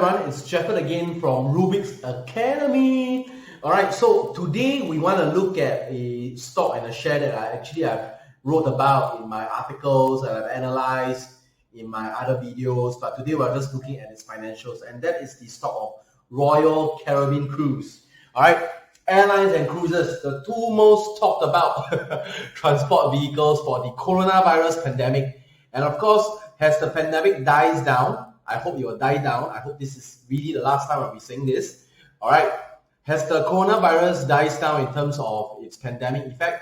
everyone, it's Jefford again from Rubik's Academy. Alright, so today we want to look at a stock and a share that I wrote about in my articles and I've analyzed in my other videos, but today we're just looking at its financials, and that is the stock of Royal Caribbean Cruise. Alright, airlines and cruises, the two most talked about transport vehicles for the coronavirus pandemic. And of course, as the pandemic dies down, I hope it will die down. I hope this is really the last time I'll be saying this. All right. As the coronavirus dies down in terms of its pandemic effect,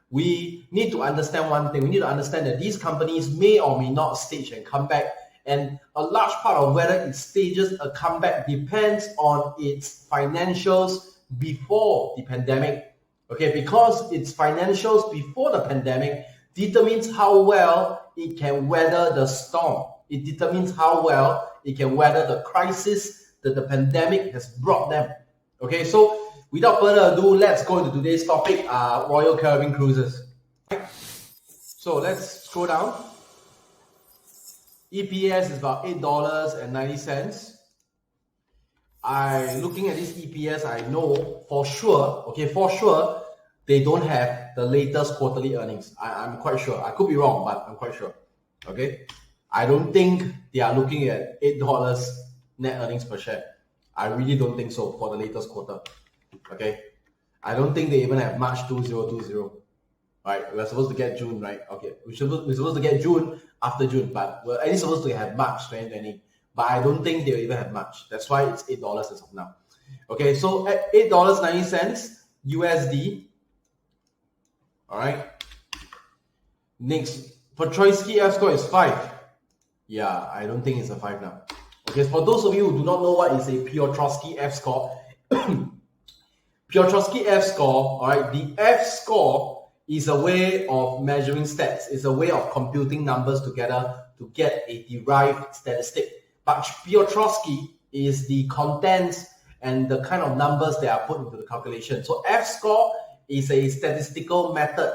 we need to understand one thing. We need to understand that these companies may or may not stage a comeback. And a large part of whether it stages a comeback depends on its financials before the pandemic. Okay, because its financials before the pandemic determines how well it can weather the storm. It determines how well it can weather the crisis that the pandemic has brought them. Okay, so without further ado, let's go into today's topic, Royal Caribbean Cruises. So let's scroll down. EPS is about $8.90. Looking at this EPS, I know for sure, they don't have the latest quarterly earnings. I'm quite sure. I could be wrong, but I'm quite sure. Okay. I don't think they are looking at $8 net earnings per share. I really don't think so for the latest quarter. Okay. I don't think they even have March 2020. Right. We're supposed to get June, right? Okay. We're supposed to get June after June, but we're at least supposed to have March 2020. But I don't think they'll even have March. That's why it's $8 as of now. Okay. So at $8.90 USD. All right. Next, Petroisky F score is 5. Yeah, I don't think it's a 5 now. Okay, for those of you who do not know what is a Piotrowski F score, Piotrowski F score, all right, the F score is a way of measuring stats. It's a way of computing numbers together to get a derived statistic. But Piotrowski is the contents and the kind of numbers that are put into the calculation. So F score is a statistical method.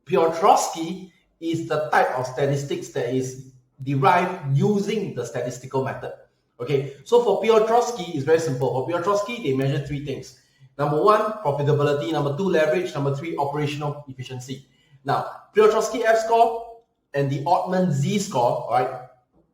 Piotrowski is the type of statistics that is derived using the statistical method. Okay, so for Piotrowski, it's very simple. For Piotrowski, they measure 3 things. Number 1, profitability. Number 2, leverage. Number 3, operational efficiency. Now, Piotrowski F score and the Ottman Z score, all right,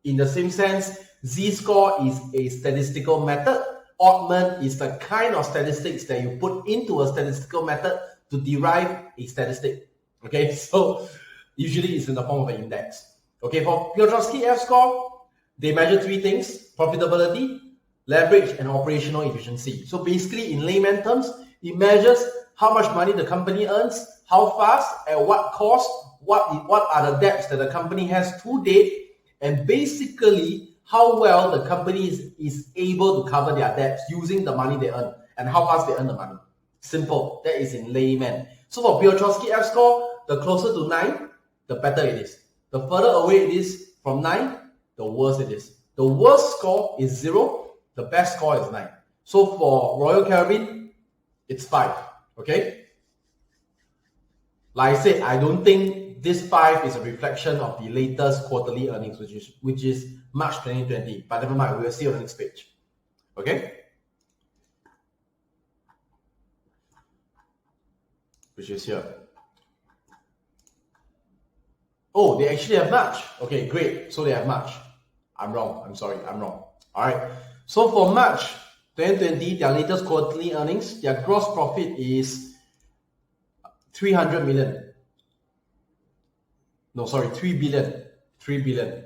in the same sense, Z score is a statistical method. Ottman is the kind of statistics that you put into a statistical method to derive a statistic. Okay, so usually it's in the form of an index. Okay, for Piotrowski F score, they measure 3 things: profitability, leverage, and operational efficiency. So basically, in layman terms, it measures how much money the company earns, how fast, at what cost, what are the debts that the company has to date, and basically how well the company is able to cover their debts using the money they earn and how fast they earn the money. Simple. That is in layman. So for Piotrowski F score, the closer to 9, the better it is. The further away it is from 9, the worse it is. The worst score is 0. The best score is 9. So for Royal Caribbean, it's 5. Okay? Like I said, I don't think this 5 is a reflection of the latest quarterly earnings, which is March 2020. But never mind, we'll see on the next page. Okay? Which is here. Oh, they actually have March. Okay, great. So they have March. I'm wrong. I'm sorry. I'm wrong. All right. So for March 2020, their latest quarterly earnings, their gross profit is 300 million. No, sorry, 3 billion. 3 billion.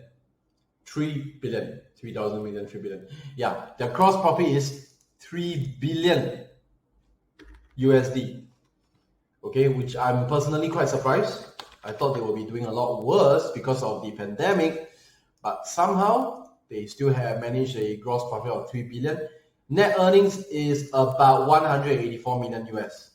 3 billion. 3,000 million, 3 billion. Yeah, their gross profit is 3 billion USD. Okay, which I'm personally quite surprised. I thought they would be doing a lot worse because of the pandemic, but somehow they still have managed a gross profit of 3 billion. Net earnings is about 184 million US.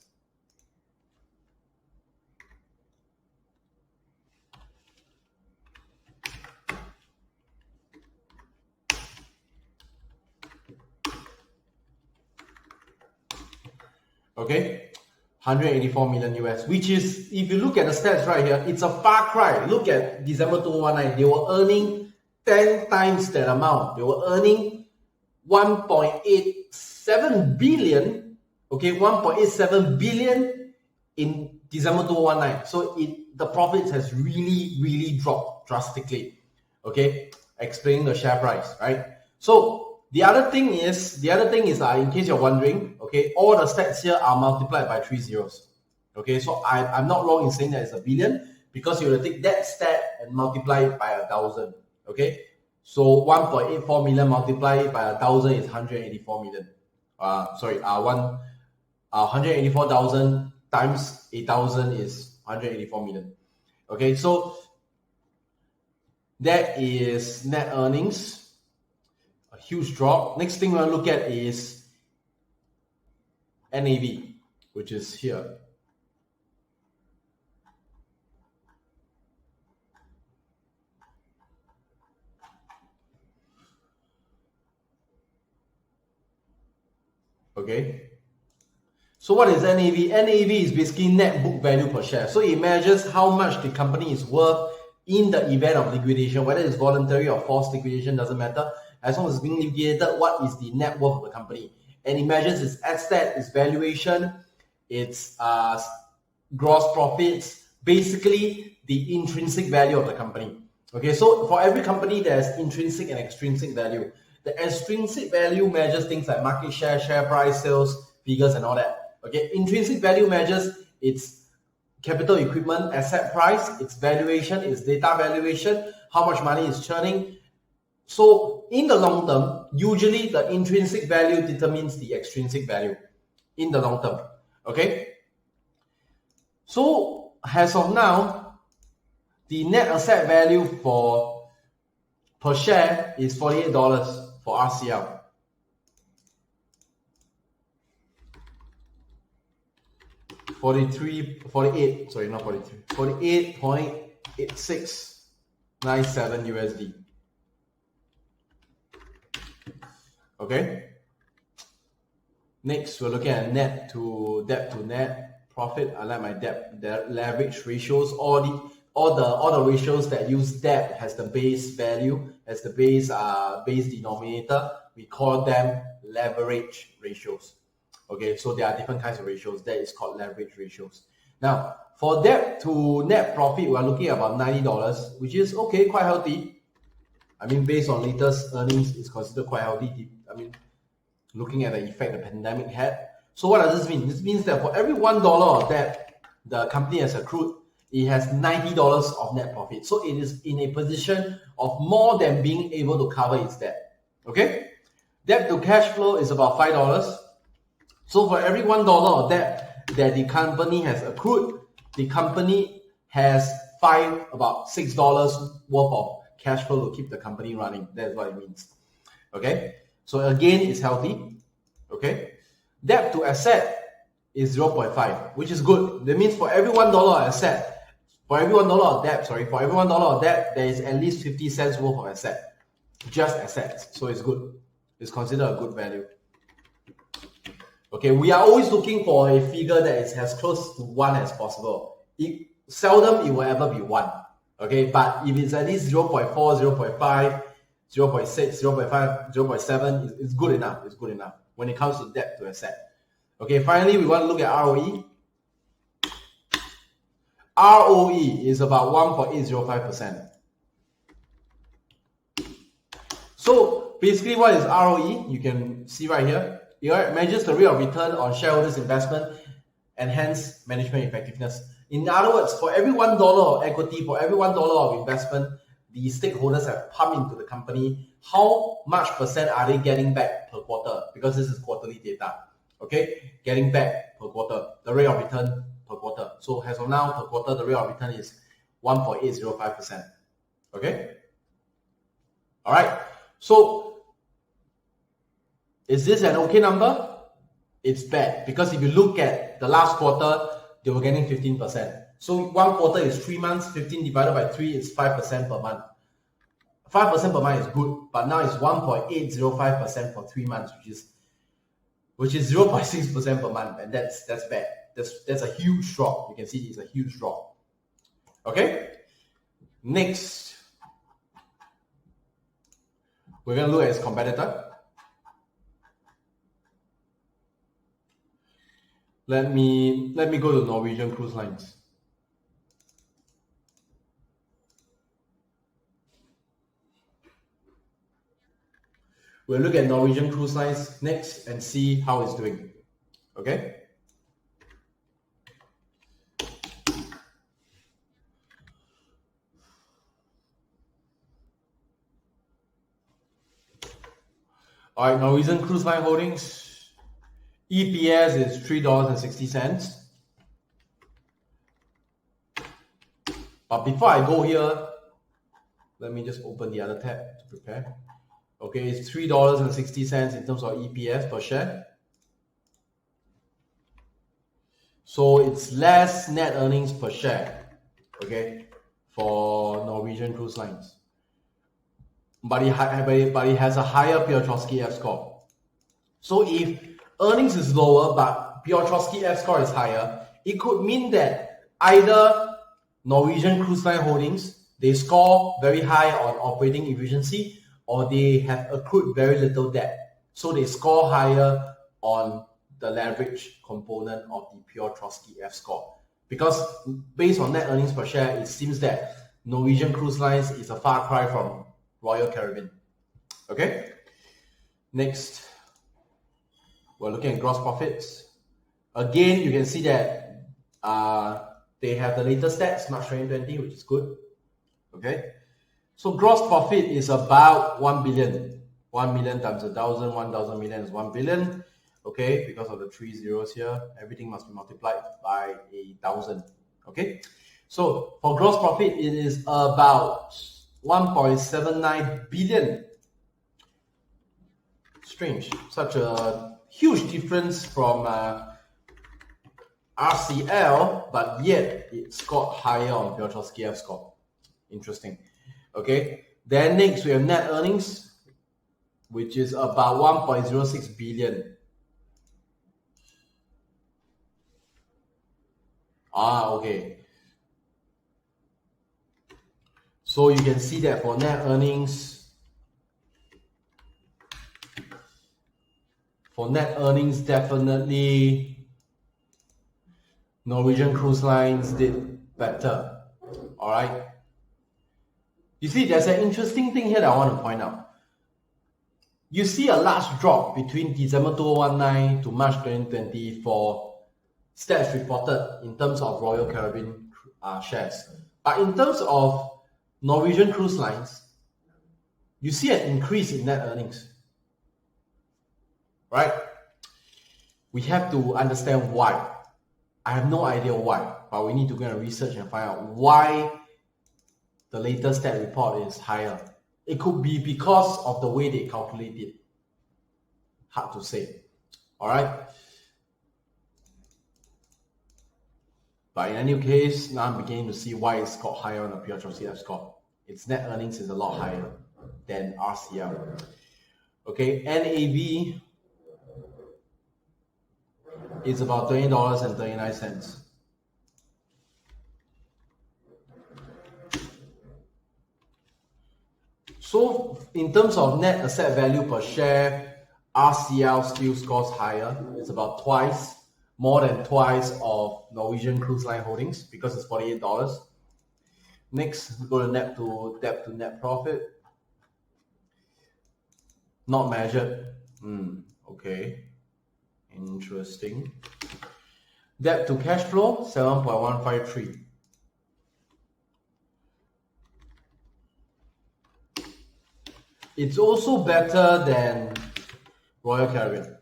Okay, 184 million US, which is, if you look at the stats right here, it's a far cry. Look at December 2019, they were earning 10 times that amount. They were earning 1.87 billion, okay, 1.87 billion in December 2019. So the profits has really dropped drastically. Okay, explaining the share price, right? So the other thing is, in case you're wondering, okay, all the stats here are multiplied by 3 zeros. Okay, so I'm not wrong in saying that it's a billion, because you will take that stat and multiply it by 1,000. Okay, so 1.84 million multiplied by 1,000 is 184 million. 184,000 times 1,000 is 184 million. Okay, so that is net earnings, a huge drop. Next thing we'll look at is NAV, which is here. Okay, so what is NAV? NAV is basically net book value per share. So it measures how much the company is worth in the event of liquidation, whether it's voluntary or forced liquidation, doesn't matter. As long as it's being liquidated, what is the net worth of the company? And it measures its asset, its valuation, its gross profits, basically the intrinsic value of the company. Okay, so for every company, there's intrinsic and extrinsic value. The extrinsic value measures things like market share, share price, sales figures, and all that. Okay, intrinsic value measures its capital equipment, asset price, its valuation, its data valuation, how much money is churning. So in the long term, usually the intrinsic value determines the extrinsic value in the long term. Okay, so as of now, the net asset value per share is $48 for RCL. $48.8697 USD. Okay. Next, we're looking at net to debt to net profit. I like my debt leverage ratios. All the ratios that use debt as the base value, as the base denominator, we call them leverage ratios. Okay, so there are different kinds of ratios. That is called leverage ratios. Now, for debt to net profit, we're looking at about $90, which is okay, quite healthy. I mean, based on latest earnings, it's considered quite healthy. I mean, looking at the effect the pandemic had. So what does this mean? This means that for every $1 of debt the company has accrued, it has $90 of net profit. So it is in a position of more than being able to cover its debt. Okay? Debt to cash flow is about $5. So for every $1 of debt that the company has accrued, the company has about $6 worth of cash flow to keep the company running. That's what it means. Okay? So again, it's healthy. Okay? Debt to asset is 0.5, which is good. That means for every $1 of asset, for every $1 of debt, there is at least 50 cents worth of asset. Just assets. So it's good. It's considered a good value. Okay, we are always looking for a figure that is as close to 1 as possible. Seldom it will ever be 1. Okay, but if it's at least 0.4, 0.5, 0.6, 0.5, 0.7, it's good enough. It's good enough when it comes to debt to asset. Okay, finally, we want to look at ROE. ROE is about 1.805%. So basically, what is ROE? You can see right here. It measures the rate of return on shareholders' investment and hence management effectiveness. In other words, for every $1 of equity, for every $1 of investment, the stakeholders have pumped into the company, how much percent are they getting back per quarter? Because this is quarterly data. Okay, getting back per quarter, the rate of return per quarter. So as of now, per quarter, the rate of return is 1.805%. Okay. All right. So is this an okay number? It's bad, because if you look at the last quarter, they were getting 15%. So one quarter is 3 months, 15 divided by 3 is 5% per month. 5% per month is good, but now it's 1.805% for 3 months, which is 0.6% per month, and that's bad. That's a huge drop. You can see it's a huge drop. Okay? Next, we're going to look at its competitor. Let me go to Norwegian Cruise Lines. We'll look at Norwegian Cruise Lines next and see how it's doing. Okay? All right, Norwegian Cruise Line Holdings. EPS is $3.60. But before I go here, let me just open the other tab to prepare. Okay, it's $3.60 in terms of EPS per share. So it's less net earnings per share, okay, for Norwegian Cruise Lines. But it has a higher Piotrowski F score. So if earnings is lower but Piotrowski F score is higher, it could mean that either Norwegian Cruise Line Holdings, they score very high on operating efficiency, or they have accrued very little debt. So they score higher on the leverage component of the Piotrowski F score. Because based on net earnings per share, it seems that Norwegian Cruise Lines is a far cry from Royal Caribbean. Okay? Next, we're looking at gross profits. Again, you can see that they have the latest stats, March 2020, which is good. Okay? So gross profit is about 1 billion. 1 million times 1,000, 1,000 million is 1 billion. Okay, because of the 3 zeros here, everything must be multiplied by 1,000. Okay, so for gross profit, it is about 1.79 billion. Strange, such a huge difference from RCL, but yet it scored higher on Piotrowski F score. Interesting. Okay, then next we have net earnings, which is about 1.06 billion. Okay. So you can see that for net earnings, definitely Norwegian Cruise Lines did better. All right. You see, there's an interesting thing here that I want to point out. You see a large drop between December 2019 to March 2020 for stats reported in terms of Royal Caribbean shares. But in terms of Norwegian Cruise Lines, you see an increase in net earnings. Right? We have to understand why. I have no idea why, but we need to go and research and find out why the latest stat report is higher. It could be because of the way they calculate it. Hard to say. All right? But in any case, now I'm beginning to see why it's got higher on the Piotrowski F score. Its net earnings is a lot higher than RCL. Okay, NAV is about $20.39. So in terms of net asset value per share, RCL still scores higher. It's about more than twice of Norwegian Cruise Line Holdings because it's $48. Next, we go to debt to net profit. Not measured. Okay. Interesting. Debt to cash flow, 7.153. It's also better than Royal Caribbean.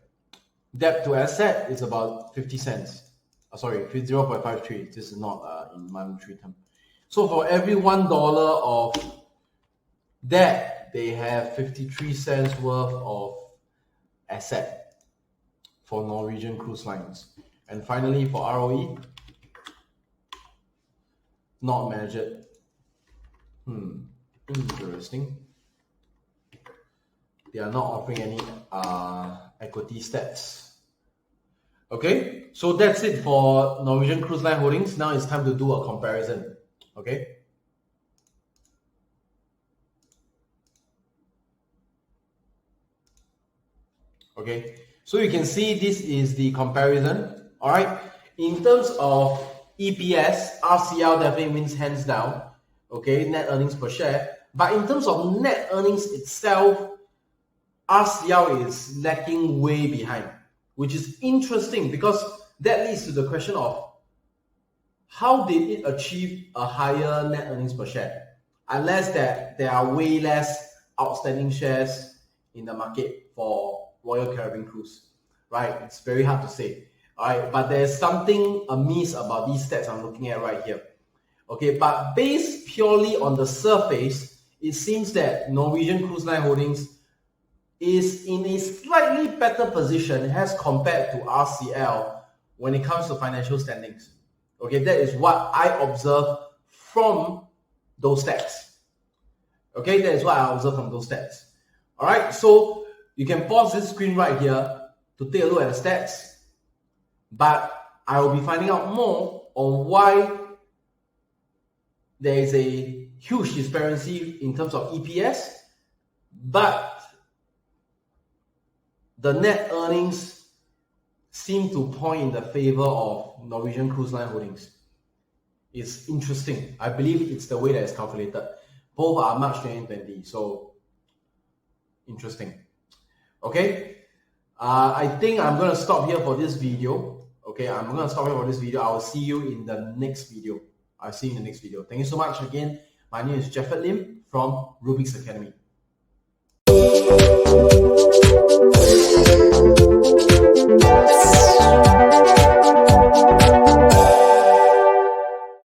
Debt to asset is about 50 cents. 0.53. This is not in monetary term. So for every $1 of debt, they have 53 cents worth of asset for Norwegian Cruise Lines. And finally, for ROE, not measured. Interesting. They are not offering any equity stats. Okay, so that's it for Norwegian Cruise Line Holdings. Now it's time to do a comparison. Okay. Okay, so you can see this is the comparison. All right. In terms of EPS, RCL definitely wins hands down. Okay, net earnings per share. But in terms of net earnings itself, RCL is lacking way behind, which is interesting because that leads to the question of how did it achieve a higher net earnings per share? Unless that there are way less outstanding shares in the market for Royal Caribbean Cruise, right? It's very hard to say. All right, but there's something amiss about these stats I'm looking at right here. Okay, but based purely on the surface, it seems that Norwegian Cruise Line Holdings is in a slightly better position as compared to RCL when it comes to financial standings. Okay, that is what I observe from those stats. Okay, that is what I observe from those stats. All right, so you can pause this screen right here to take a look at the stats, but I will be finding out more on why there is a huge disparity in terms of EPS, but the net earnings seem to point in the favor of Norwegian Cruise Line Holdings. It's interesting. I believe it's the way that it's calculated. Both are March 2020, so interesting. Okay, I think I'm going to stop here for this video. Okay, I'm going to stop here for this video. I will see you in the next video. I'll see you in the next video. Thank you so much again. My name is Jefford Lim from Rubik's Academy.